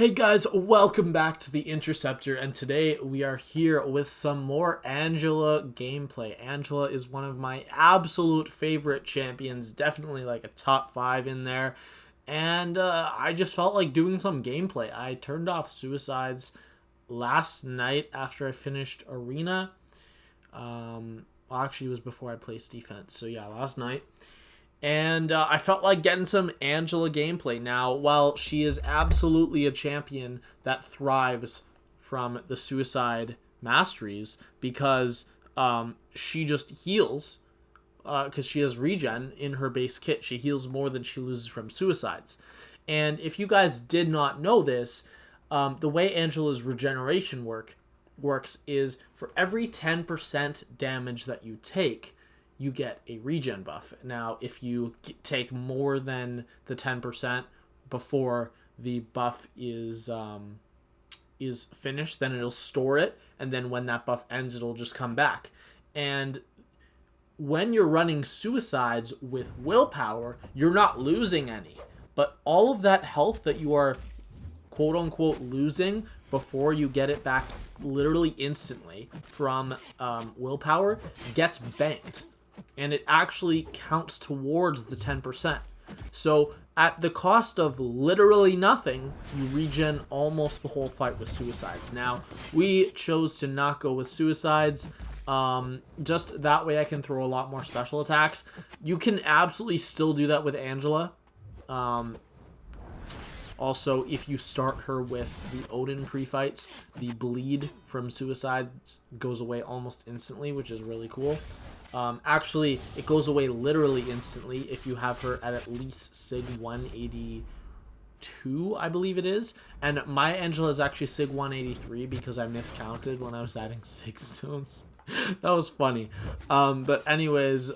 Hey guys, welcome back to the Interceptor, and today we are here with some more Angela gameplay. Angela is one of my absolute favorite champions, definitely like a top 5 in there, and I just felt like doing some gameplay. I turned off suicides last night after I finished Arena. Well, actually it was before I placed defense, so yeah, last night. And I felt like getting some Angela gameplay. Now, while she is absolutely a champion that thrives from the suicide masteries because she just heals because she has regen in her base kit. She heals more than she loses from suicides. And if you guys did not know this, the way Angela's regeneration works is for every 10% damage that you take, you get a regen buff. Now, if you take more than the 10% before the buff is finished, then it'll store it, and then when that buff ends, it'll just come back. And when you're running suicides with willpower, you're not losing any, but all of that health that you are quote-unquote losing before you get it back literally instantly from willpower gets banked. And it actually counts towards the 10%. So at the cost of literally nothing, you regen almost the whole fight with suicides. Now, we chose to not go with suicides. Just that way I can throw a lot more special attacks. You can absolutely still do that with Angela. Also, if you start her with the Odin pre-fights, the bleed from suicides goes away almost instantly, which is really cool. Actually, it goes away literally instantly if you have her at least Sig 182, I believe it is. And my Angela is actually Sig 183 because I miscounted when I was adding Sig stones. That was funny. But anyways,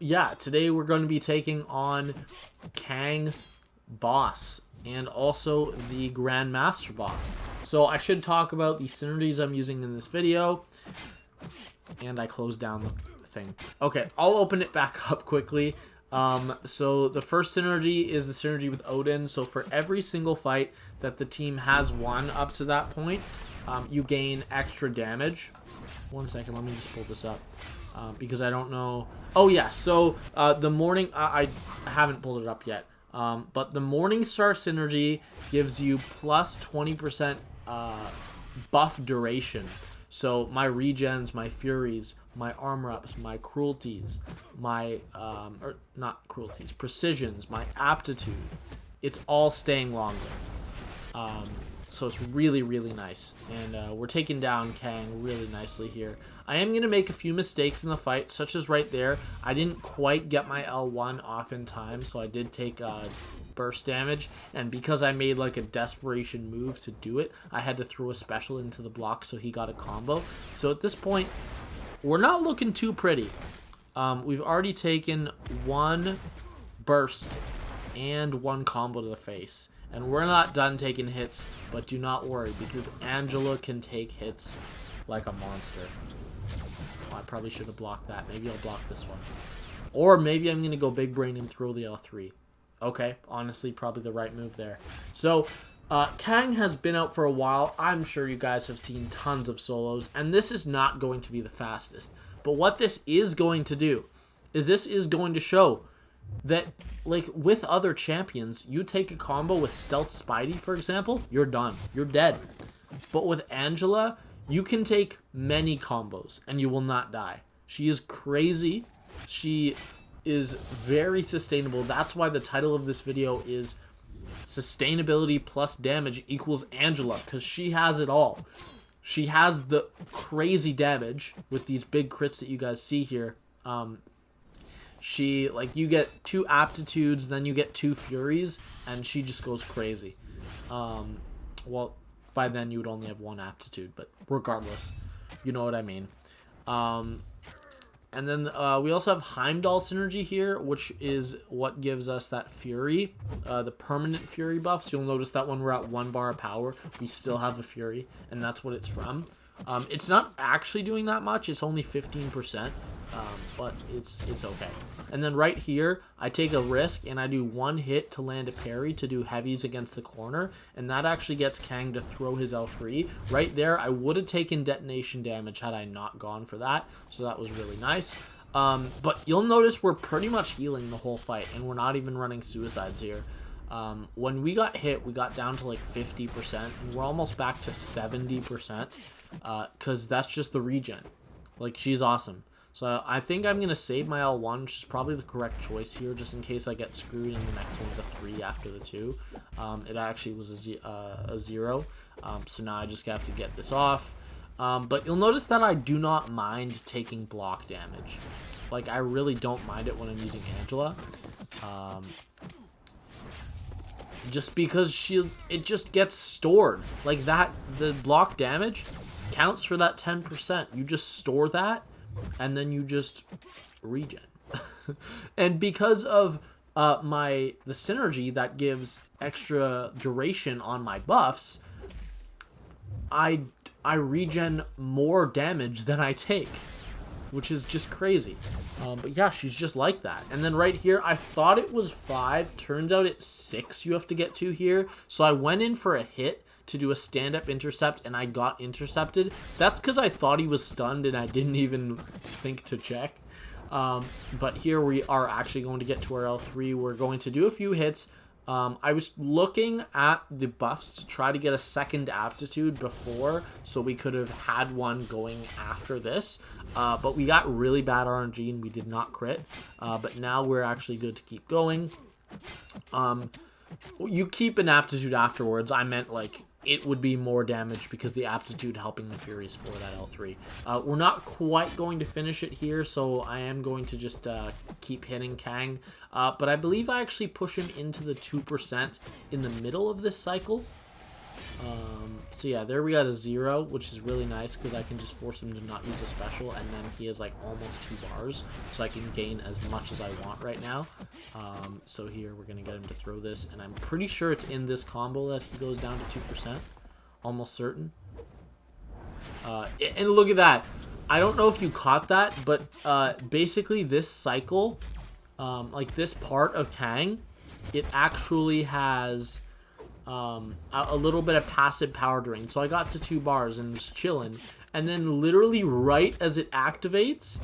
yeah, today we're going to be taking on Kang boss and also the Grandmaster boss. So I should talk about the synergies I'm using in this video. And I closed down the thing. Okay, I'll open it back up quickly. So the first synergy is the synergy with Odin. So for every single fight that the team has won up to that point, you gain extra damage. One second, let me just pull this up because I don't know. Oh yeah, so the morning, I haven't pulled it up yet, but the Morning Star synergy gives you plus 20% buff duration. So my regens, my furies, my armor ups, my cruelties, my or not cruelties, precisions, my aptitude, it's all staying longer. So it's really, really nice. And we're taking down Kang really nicely here. I am going to make a few mistakes in the fight, such as right there. I didn't quite get my L1 off in time, so I did take burst damage. And because I made like a desperation move to do it, I had to throw a special into the block so he got a combo. So at this point, we're not looking too pretty. We've already taken one burst and one combo to the face. And we're not done taking hits, but do not worry, because Angela can take hits like a monster. Oh, I probably should have blocked that. Maybe I'll block this one. Or maybe I'm going to go big brain and throw the L3. Okay, honestly, probably the right move there. So, Kang has been out for a while. I'm sure you guys have seen tons of solos, and this is not going to be the fastest. But what this is going to do is this is going to show that, like, with other champions, you take a combo with Stealth Spidey, for example, you're done. You're dead. But with Angela, you can take many combos, and you will not die. She is crazy. She is very sustainable. That's why the title of this video is Sustainability plus Damage equals Angela, because she has it all. She has the crazy damage with these big crits that you guys see here. She, like, you get 2 aptitudes, then you get 2 furies, and she just goes crazy. Well, by then you would only have 1 aptitude, but regardless, you know what I mean. And then we also have Heimdall synergy here, which is what gives us that fury, the permanent fury buffs. You'll notice that when we're at 1 bar of power, we still have the fury, and that's what it's from. It's not actually doing that much. It's only 15%. but it's okay. And then right here, I take a risk and I do one hit to land a parry to do heavies against the corner, and that actually gets Kang to throw his L3. Right there, I would have taken detonation damage had I not gone for that, so that was really nice. But you'll notice we're pretty much healing the whole fight, and we're not even running suicides here. When we got hit, we got down to like 50%, and we're almost back to 70%, because that's just the regen. Like, she's awesome. So I think I'm going to save my L1, which is probably the correct choice here, just in case I get screwed and the next one's a 3 after the 2. It actually was a 0, so now I just have to get this off. But you'll notice that I do not mind taking block damage. Like, I really don't mind it when I'm using Angela. Just because it just gets stored. Like that, the block damage counts for that 10%. You just store that, and then you just regen. And because of the synergy that gives extra duration on my buffs, I regen more damage than I take, which is just crazy. But yeah, she's just like that. And then right here, I thought it was 5. Turns out it's 6 you have to get to here. So I went in for a hit to do a stand-up intercept, and I got intercepted. That's because I thought he was stunned, and I didn't even think to check. But here we are actually going to get to our L3. We're going to do a few hits. I was looking at the buffs to try to get a second aptitude before, so we could have had one going after this, but we got really bad RNG and we did not crit, but now we're actually good to keep going. You keep an aptitude afterwards. I meant like it would be more damage because the aptitude helping the Furies for that L3. We're not quite going to finish it here, so I am going to just keep hitting Kang. But I believe I actually push him into the 2% in the middle of this cycle. So yeah, there we got a 0, which is really nice because I can just force him to not use a special, and then he has like almost 2 bars, so I can gain as much as I want right now. So here we're gonna get him to throw this, and I'm pretty sure it's in this combo that he goes down to 2%, almost certain. And look at that. I don't know if you caught that, but basically this cycle, like this part of Kang, it actually has a little bit of passive power drain. So I got to 2 bars and was chilling, and then literally right as it activates,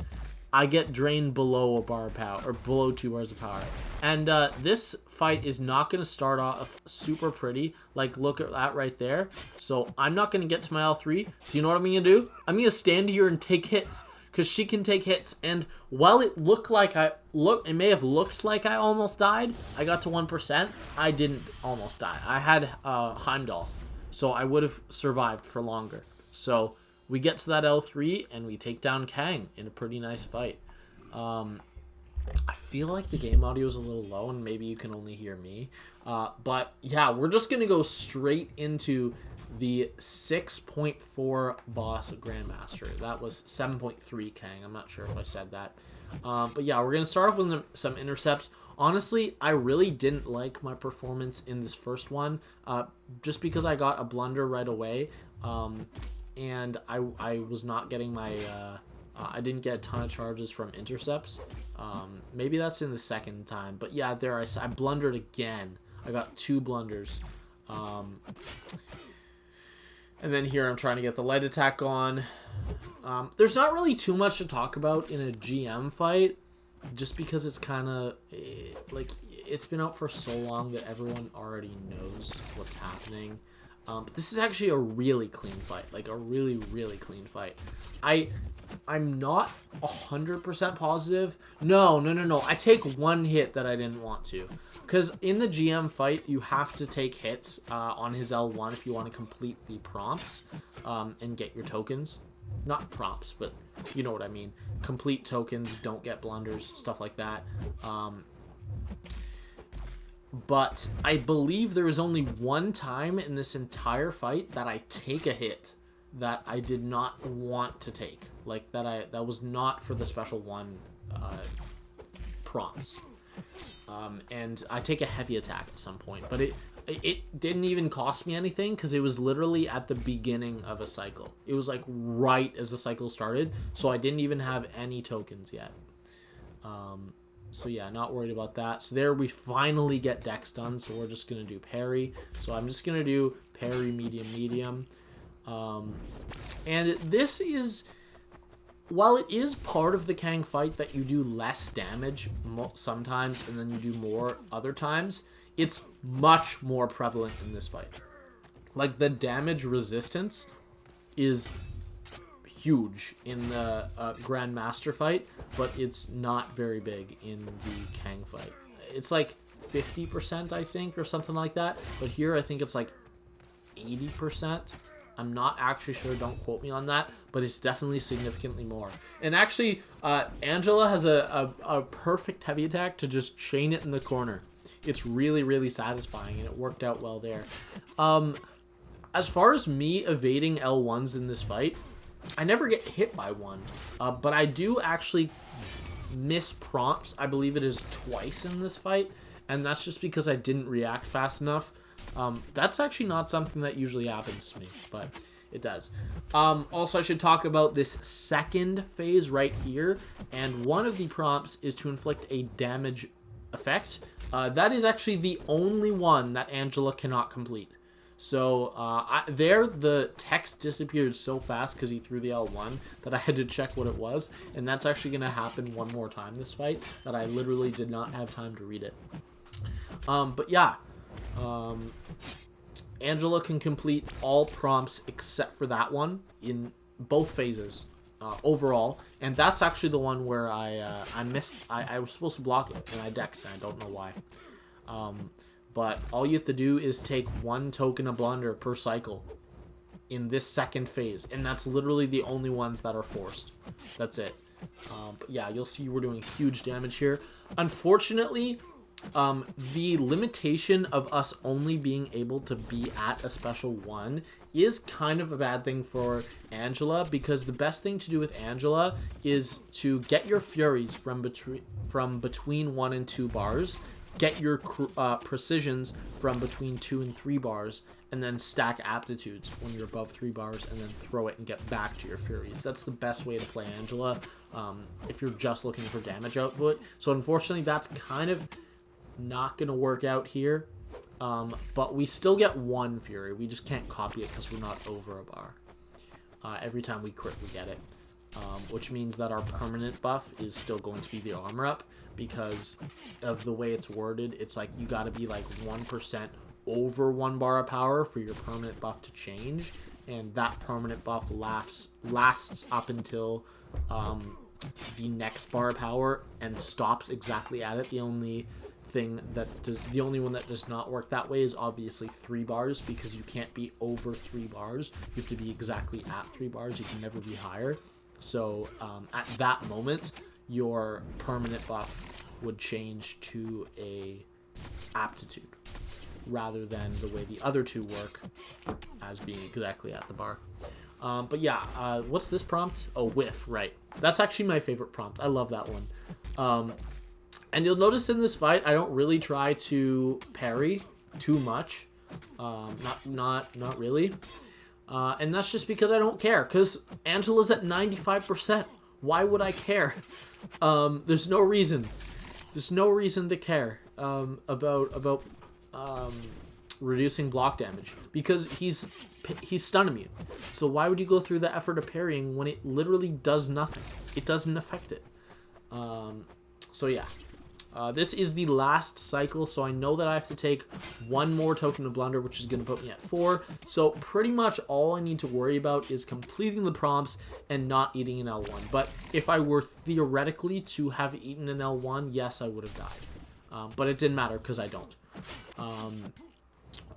I get drained below a bar of power, or below 2 bars of power. And this fight is not going to start off super pretty. Like, look at that right there. So I'm not going to get to my L3. So you know what I'm going to do? I'm going to stand here and take hits, because she can take hits. And while it looked like it may have looked like I almost died, I got to 1%. I didn't almost die. I had Heimdall, so I would have survived for longer. So we get to that L3 and we take down Kang in a pretty nice fight. I feel like the game audio is a little low and maybe you can only hear me. But yeah, we're just going to go straight into the 6.4 boss Grandmaster. That was 7.3 Kang. I'm not sure if I said that. But yeah, we're going to start off with some intercepts. Honestly, I really didn't like my performance in this first one, just because I got a blunder right away. And I was not getting my... I didn't get a ton of charges from intercepts. Maybe that's in the second time. But yeah, there I blundered again. I got 2 blunders. And then here I'm trying to get the light attack on. There's not really too much to talk about in a GM fight, just because it's kind of like it's been out for so long that everyone already knows what's happening. But this is actually a really clean fight, like a really, really clean fight. I'm not 100% positive. No. I take 1 hit that I didn't want to. Because in the GM fight, you have to take hits on his L1 if you want to complete the prompts and get your tokens. Not prompts, but you know what I mean. Complete tokens, don't get blunders, stuff like that. But I believe there is only 1 time in this entire fight that I take a hit that I did not want to take. Like, that was not for the special 1 prompts. and I take a heavy attack at some point, but it didn't even cost me anything because it was literally at the beginning of a cycle. It was like right as the cycle started, so I didn't even have any tokens yet. So yeah, not worried about that. So there we finally get Dex done, so we're just going to do parry. So I'm just going to do parry, medium, medium. And this is, while it is part of the Kang fight that you do less damage sometimes and then you do more other times, it's much more prevalent in this fight. Like, the damage resistance is huge in the Grandmaster fight, but it's not very big in the Kang fight. It's like 50%, I think, or something like that. But here, I think it's like 80%. I'm not actually sure, don't quote me on that, but it's definitely significantly more. And actually, Angela has a perfect heavy attack to just chain it in the corner. It's really, really satisfying, and it worked out well there. As far as me evading L1s in this fight, I never get hit by one, but I do actually miss prompts. I believe it is twice in this fight, and that's just because I didn't react fast enough. That's actually not something that usually happens to me, but it does. Also, I should talk about this second phase right here, and one of the prompts is to inflict a damage effect. That is actually the only one that Angela cannot complete. So the text disappeared so fast because he threw the L1 that I had to check what it was, and that's actually going to happen one more time this fight, that I literally did not have time to read it. But yeah, Angela can complete all prompts except for that one in both phases overall, and that's actually the one where I missed. I was supposed to block it, and I dexed, and I don't know why. But all you have to do is take one token of blunder per cycle in this second phase, and that's literally the only ones that are forced. That's it. But yeah, you'll see we're doing huge damage here. Unfortunately, the limitation of us only being able to be at a special 1 is kind of a bad thing for Angela, because the best thing to do with Angela is to get your Furies from between 1 and 2 bars, get your precisions from between 2 and 3 bars, and then stack aptitudes when you're above 3 bars, and then throw it and get back to your Furies. That's the best way to play Angela if you're just looking for damage output. So unfortunately, that's kind of not going to work out here. But we still get 1 Fury. We just can't copy it because we're not over a bar. Every time we crit, we get it. Which means that our permanent buff is still going to be the armor up, because of the way it's worded. It's like you got to be like 1% over 1 bar of power for your permanent buff to change, and that permanent buff lasts up until the next bar of power and stops exactly at it. The only one that does not work that way is obviously 3 bars, because you can't be over 3 bars. You have to be exactly at 3 bars. You can never be higher. So at that moment, your permanent buff would change to a aptitude, rather than the way the other 2 work as being exactly at the bar. But yeah, what's this prompt? Oh, whiff, right. That's actually my favorite prompt. I love that one. And you'll notice in this fight, I don't really try to parry too much. Not really. And that's just because I don't care, because Angela's at 95%. Why would I care? There's no reason. There's no reason to care about reducing block damage, because he's stun immune. So why would you go through the effort of parrying when it literally does nothing? It doesn't affect it. So yeah. This is the last cycle, so I know that I have to take 1 more token of blunder, which is going to put me at 4. So pretty much all I need to worry about is completing the prompts and not eating an L1. But if I were theoretically to have eaten an L1, yes, I would have died. But it didn't matter because I don't.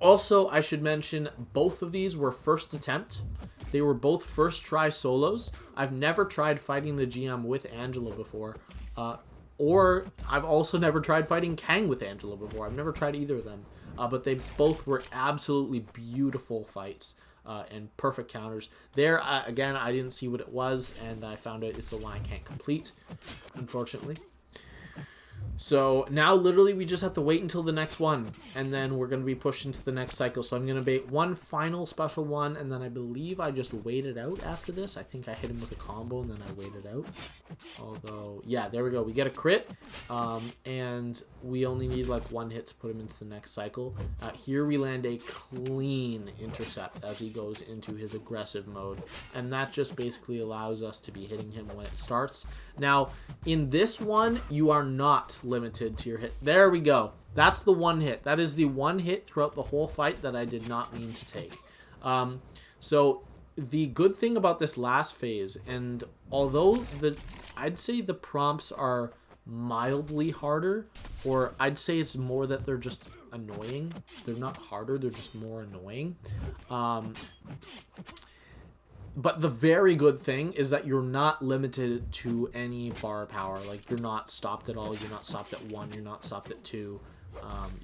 Also, I should mention both of these were first attempt. They were both first try solos. I've never tried fighting the GM with Angela before. Or I've also never tried fighting Kang with Angela before. I've never tried either of them. But they both were absolutely beautiful fights and perfect counters. There, again, I didn't see what it was, and I found out it's the one I can't complete, unfortunately. So now literally we just have to wait until the next one, and then we're going to be pushed into the next cycle. So I'm going to bait one final special one, and then I believe I just waited out after this. I think I hit him with a combo, and then I waited out. Although, yeah, there we go. We get a crit, and we only need like one hit to put him into the next cycle. Here we land a clean intercept as he goes into his aggressive mode, and that just basically allows us to be hitting him when it starts. Now, in this one, you are not limited to your hit. There we go. That's the one hit. That is the one hit throughout the whole fight that I did not mean to take. So the good thing about this last phase, and although I'd say the prompts are mildly harder, or I'd say it's more that they're just annoying. They're not harder, they're just more annoying. But the very good thing is that you're not limited to any bar power. Like, you're not stopped at all. You're not stopped at 1. You're not stopped at 2.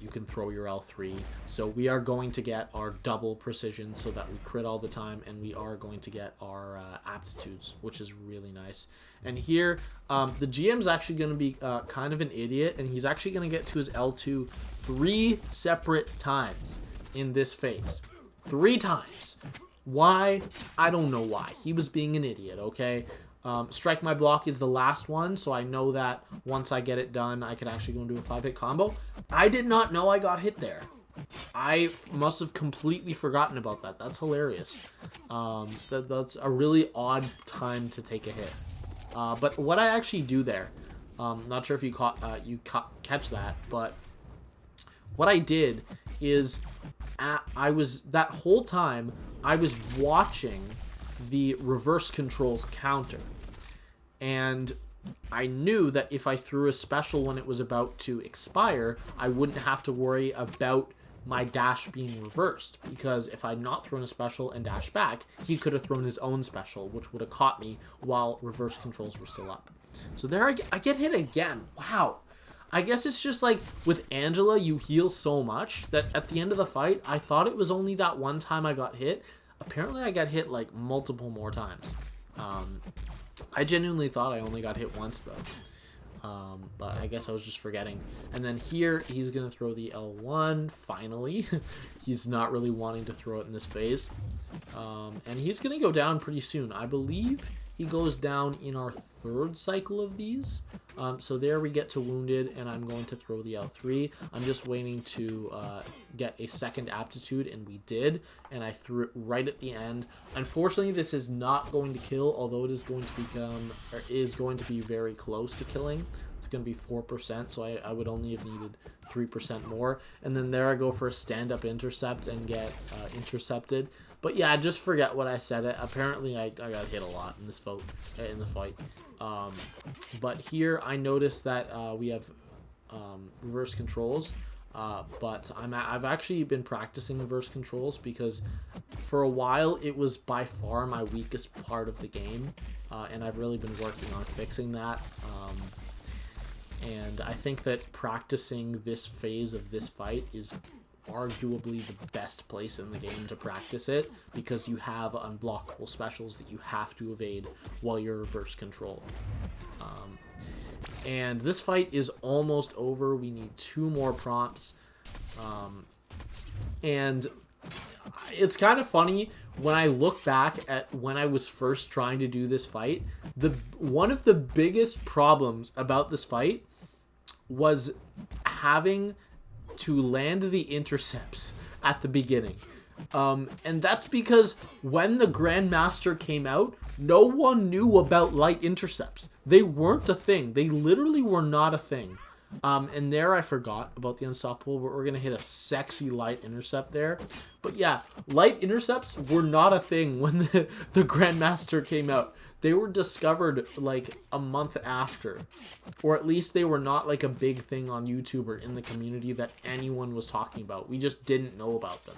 You can throw your L3. So we are going to get our double precision so that we crit all the time. And we are going to get our aptitudes, which is really nice. And here, the GM's actually going to be kind of an idiot. And he's actually going to get to his L2 3 separate times in this phase. 3 times. Why? I don't know why. He was being an idiot, okay? Strike My Block is the last one, so I know that once I get it done, I can actually go and do a 5-hit combo. I did not know I got hit there. I must have completely forgotten about that. That's hilarious. That's a really odd time to take a hit. But what I actually do there, not sure if you catch that, but what I did is that whole time I was watching the reverse controls counter, and I knew that if I threw a special when it was about to expire, I wouldn't have to worry about my dash being reversed, because if I'd not thrown a special and dashed back, he could have thrown his own special, which would have caught me while reverse controls were still up. So there I get hit again. Wow. I guess it's just like with Angela, you heal so much that at the end of the fight, I thought it was only that one time I got hit. Apparently, I got hit like multiple more times. I genuinely thought I only got hit once though. But I guess I was just forgetting. And then here, he's going to throw the L1, finally. He's not really wanting to throw it in this phase. And he's going to go down pretty soon. I believe he goes down in our 3rd cycle of these. So there we get to wounded, and I'm going to throw the L3. I'm just waiting to get a second aptitude, and we did. And I threw it right at the end. Unfortunately, this is not going to kill, although it is going to be very close to killing. It's going to be 4%, so I would only have needed 3% more. And then there I go for a stand-up intercept and get intercepted. But yeah, just forget what I said. Apparently, I got hit a lot in this in the fight. But here I noticed that we have reverse controls. But I've actually been practicing reverse controls because for a while it was by far my weakest part of the game, and I've really been working on fixing that. And I think that practicing this phase of this fight is arguably the best place in the game to practice it, because you have unblockable specials that you have to evade while you're reverse control. And this fight is almost over. We need 2 more prompts. And it's kind of funny when I look back at when I was first trying to do this fight. One of the biggest problems about this fight was having to land the intercepts at the beginning. And that's because when the Grandmaster came out, no one knew about light intercepts. They weren't a thing. They literally were not a thing. And there I forgot about the Unstoppable, but we're going to hit a sexy light intercept there. But yeah, light intercepts were not a thing when the Grandmaster came out. They were discovered like a month after, or at least they were not like a big thing on YouTube or in the community that anyone was talking about. We just didn't know about them.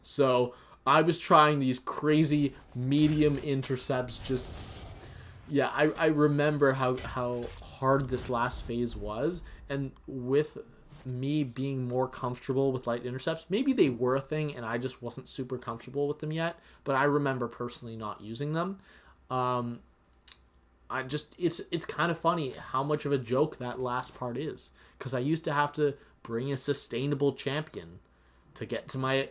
So I was trying these crazy medium intercepts. Just, yeah, I remember how hard this last phase was, and with me being more comfortable with light intercepts, maybe they were a thing and I just wasn't super comfortable with them yet, but I remember personally not using them. it's kind of funny how much of a joke that last part is, because I used to have to bring a sustainable champion to get to my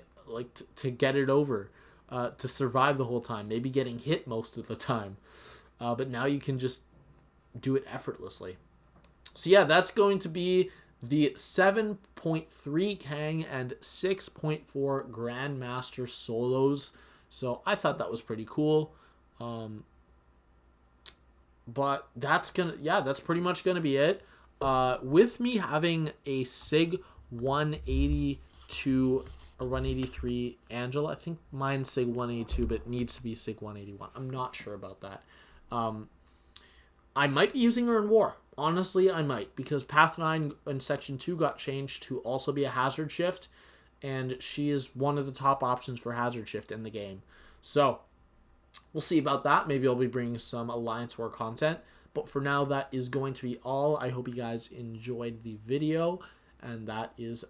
to get it over, to survive the whole time, maybe getting hit most of the time, but now you can just do it effortlessly. So yeah, that's going to be the 7.3 Kang and 6.4 Grandmaster solos. So I thought that was pretty cool. But that's pretty much gonna be it. With me having a SIG 182 or 183 Angela, I think mine's SIG 182, but it needs to be SIG 181. I'm not sure about that. I might be using her in war. Honestly, I might, because Path 9 in Section 2 got changed to also be a hazard shift, and she is one of the top options for hazard shift in the game. So we'll see about that. Maybe I'll be bringing some Alliance War content. But for now, that is going to be all. I hope you guys enjoyed the video. And that is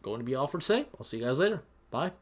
going to be all for today. I'll see you guys later. Bye.